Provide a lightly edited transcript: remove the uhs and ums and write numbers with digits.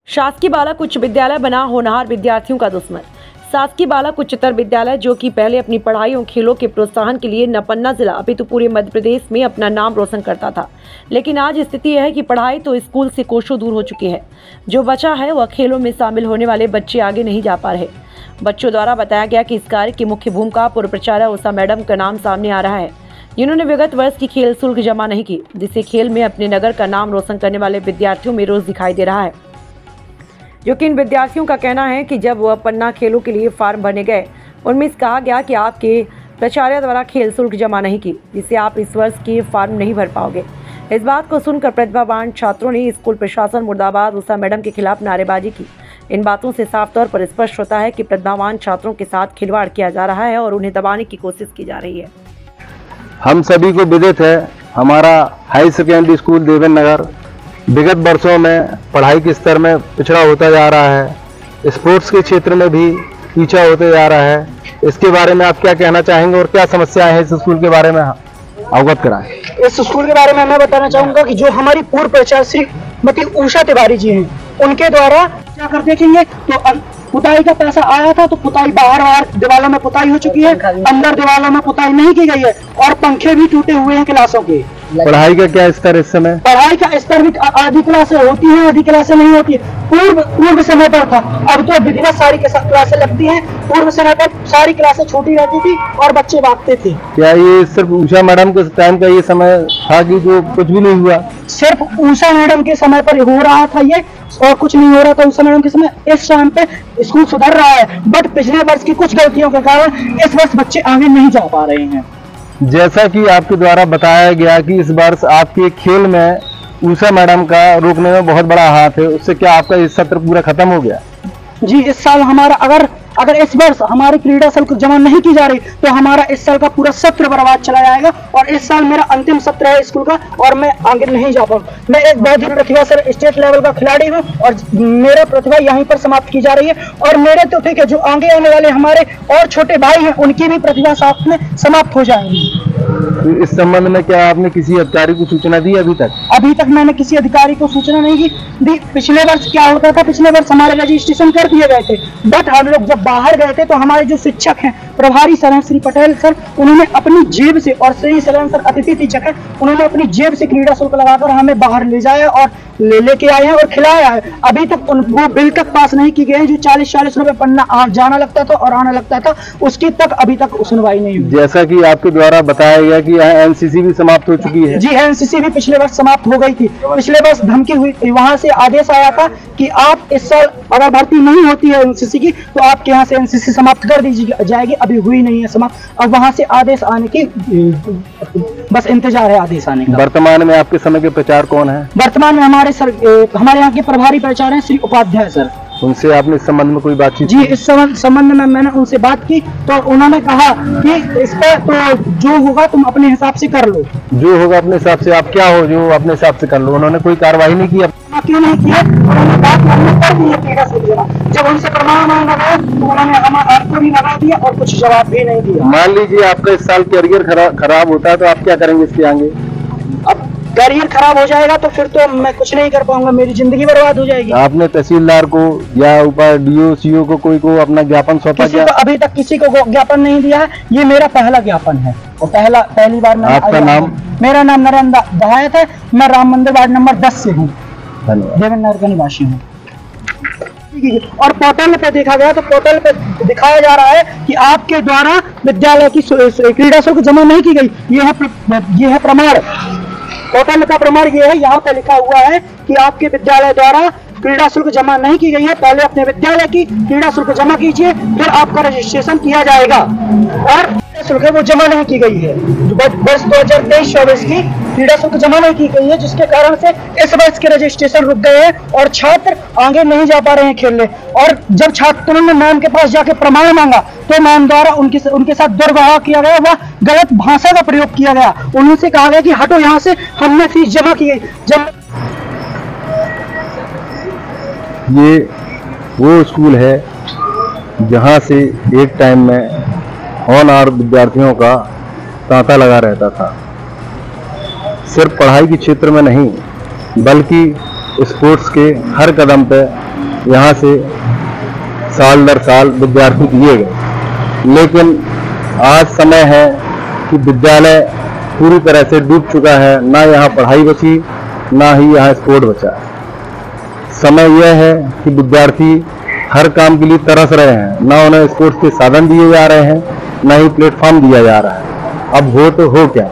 शासकीय बालक उच्च विद्यालय बना होनहार विद्यार्थियों का दुश्मन। शासकीय बालक उच्चतर विद्यालय, जो कि पहले अपनी पढ़ाई और खेलों के प्रोत्साहन के लिए न पन्ना जिला अपितु पूरे मध्य प्रदेश में अपना नाम रोशन करता था, लेकिन आज स्थिति यह है कि पढ़ाई तो स्कूल से कोसों दूर हो चुकी है। जो बचा है वह खेलों में शामिल होने वाले बच्चे आगे नहीं जा पा रहे। बच्चों द्वारा बताया गया कि इस कार्य की मुख्य भूमिका पूर्व प्राचार्य उषा मैडम का नाम सामने आ रहा है, जिन्होंने विगत वर्ष की खेल शुल्क जमा नहीं की, जिससे खेल में अपने नगर का नाम रोशन करने वाले विद्यार्थियों में रोज दिखाई दे रहा है। जो कि इन विद्यार्थियों का कहना है कि जब वह पन्ना खेलों के लिए फॉर्म भरने गए, उनमें कहा गया कि आपके प्राचार्य द्वारा खेल शुल्क जमा नहीं की, जिससे आप इस वर्ष के फॉर्म नहीं भर पाओगे। इस बात को सुनकर प्रतिभावान छात्रों ने स्कूल प्रशासन मुर्दाबाद उषा मैडम के खिलाफ नारेबाजी की। इन बातों से साफ तौर पर स्पष्ट होता है कि प्रतिभावान छात्रों के साथ खिलवाड़ किया जा रहा है और उन्हें दबाने की कोशिश की जा रही है। हम सभी को विदित है, हमारा हाई सेकेंडरी स्कूल देवेंद्र नगर विगत वर्षों में पढ़ाई के स्तर में पिछड़ा होता जा रहा है। स्पोर्ट्स के क्षेत्र में भी पीछा होते जा रहा है। इसके बारे में आप क्या कहना चाहेंगे और क्या समस्याएं हैं इस स्कूल के बारे में अवगत कराएं? इस स्कूल के बारे में मैं बताना चाहूंगा कि जो हमारी पूर्व प्राचार्य श्रीमती उषा तिवारी जी हैं, उनके द्वारा क्या कर देखेंगे तो पुताई का पैसा आया था, तो पुताई बाहर दीवारों में पुताई हो चुकी है, अंदर दीवारों में पुताई नहीं की गई है और पंखे भी टूटे हुए हैं क्लासों के। पढ़ाई का क्या स्तर इस समय? पढ़ाई का स्तर भी आधी क्लासें होती है, आधी क्लासें नहीं होती है। पूर्व समय पर था, अब तो विधिवत सारी क्लासें लगती हैं। पूर्व समय पर सारी क्लासें छोटी रहती थी और बच्चे भागते थे। क्या ये सिर्फ उषा मैडम के टाइम का ये समय था कि जो कुछ भी नहीं हुआ? सिर्फ उषा मैडम के समय पर हो रहा था ये, और कुछ नहीं हो रहा था उषा मैडम के समय। इस टाइम पे स्कूल सुधर रहा है, बट पिछले वर्ष की कुछ गलतियों के कारण इस वर्ष बच्चे आगे नहीं जा पा रहे हैं। जैसा कि आपके द्वारा बताया गया कि इस वर्ष आपके खेल में उषा मैडम का रोकने में बहुत बड़ा हाथ है, उससे क्या आपका इस सत्र पूरा खत्म हो गया? जी, इस साल हमारा अगर इस वर्ष हमारी क्रीड़ा शुल्क जमा नहीं की जा रही तो हमारा इस साल का पूरा सत्र बर्बाद चला जाएगा और इस साल मेरा अंतिम सत्र है स्कूल का और मैं आगे नहीं जा पाऊंगा। मैं एक बहुत ही प्रतिभा से स्टेट लेवल का खिलाड़ी हूं और मेरा प्रतिभा यहीं पर समाप्त की जा रही है और मेरे तो ठीक है, जो आगे आने वाले हमारे और छोटे भाई हैं उनकी भी प्रतिभा साथ में समाप्त हो जाएंगी। तो इस संबंध में क्या आपने किसी अधिकारी को सूचना दी अभी तक? अभी तक मैंने किसी अधिकारी को सूचना नहीं दी। पिछले वर्ष क्या होता था, पिछले वर्ष हमारे रजिस्ट्रेशन कर दिए गए थे, बट हम लोग जब बाहर गए थे तो हमारे जो शिक्षक हैं, प्रभारी सर हैं श्री पटेल सर, उन्होंने अपनी जेब से, और श्री सर अतिथि शिक्षक हैं, उन्होंने अपनी जेब से क्रीड़ा शुल्क लगाकर हमें बाहर ले जाया और लेके आए हैं और खिलाया है। अभी तक वो बिल तक पास नहीं की गई, जो 40-40 रुपए पन्ना जाना लगता था और आना लगता था, उसकी तक अभी तक सुनवाई नहीं हुई। जैसा कि आपके द्वारा बताया गया कि एनसीसी भी समाप्त हो चुकी है। जी, एनसीसी भी पिछले वर्ष समाप्त हो गई थी। पिछले वर्ष धमकी हुई थी, वहां से आदेश आया था कि आप इस साल अगर भर्ती नहीं होती है एनसीसी की तो आपके यहाँ से एनसीसी समाप्त कर दी जाएगी। अभी हुई नहीं है समाप्त, अब वहां से आदेश आने की बस इंतजार है, आदेश आने का। वर्तमान में आपके समय के प्रचार कौन है? वर्तमान में हमारे यहाँ के प्रभारी प्राचार्य हैं श्री उपाध्याय सर। उनसे आपने इस संबंध में कोई बातचीत? जी, इस संबंध में मैंने उनसे बात की तो उन्होंने कहा कि इस पर तो जो होगा तुम अपने हिसाब से कर लो। जो होगा अपने हिसाब से, आप क्या हो जो अपने हिसाब से कर लो? उन्होंने कोई कार्रवाई नहीं की? क्यों नहीं किया? उन्होंने बात कर दी है। जब उनसे प्रमाण मांगा गया तो उन्होंने आपको भी लगा दिया और कुछ जवाब भी नहीं दिया। मान लीजिए आपका इस साल कैरियर खराब होता है तो आप क्या करेंगे इसके आगे? अब कैरियर खराब हो जाएगा तो फिर तो मैं कुछ नहीं कर पाऊंगा, मेरी जिंदगी बर्बाद हो जाएगी। आपने तहसीलदार को या ऊपर डीओ सीओ को कोई को अपना ज्ञापन सौंपा? अभी तक किसी को ज्ञापन नहीं दिया है, ये मेरा पहला ज्ञापन है और पहली बार। आपका नाम? मेरा नाम नरेंद्र दहायत है, मैं राम मंदिर वार्ड नंबर 10 से हूँ, देवेंद्र नगर का निवासी हूँ। और पोर्टल पे देखा गया तो पोर्टल पे दिखाया जा रहा है कि आपके द्वारा विद्यालय की क्रीड़ा शुल्क जमा नहीं की गई। ये है प्रमाण, पोर्टल का प्रमाण ये है, यहाँ पे लिखा हुआ है कि आपके विद्यालय द्वारा क्रीड़ा शुल्क जमा नहीं की गई है। पहले अपने विद्यालय की क्रीड़ा शुल्क जमा कीजिए, फिर आपका रजिस्ट्रेशन किया जाएगा। और शुल्क है वो जमा नहीं की गई है, वर्ष 2023-24 की क्रीड़ा शुल्क जमा नहीं की गई है, जिसके कारण से इस वर्ष के रजिस्ट्रेशन रुक गए हैं और छात्र आगे नहीं जा पा रहे हैं खेलने। और जब छात्रों ने मैम के पास जाके प्रमाण मांगा तो मैम द्वारा उनके साथ दुर्व्यवहार किया गया, वह गलत भाषा का प्रयोग किया गया। उनसे कहा गया कि हटो यहाँ से, हमने फीस जमा की है। ये वो स्कूल है जहाँ से एक टाइम में होनहार विद्यार्थियों का तांता लगा रहता था। सिर्फ पढ़ाई के क्षेत्र में नहीं बल्कि स्पोर्ट्स के हर कदम पे यहाँ से साल दर साल विद्यार्थी दिए गए, लेकिन आज समय है कि विद्यालय पूरी तरह से डूब चुका है। ना यहाँ पढ़ाई बची, ना ही यहाँ स्पोर्ट बचा। समय यह है कि विद्यार्थी हर काम के लिए तरस रहे हैं, ना उन्हें स्पोर्ट्स के साधन दिए जा रहे हैं, ना ही प्लेटफॉर्म दिया जा रहा है। अब हो तो हो क्या।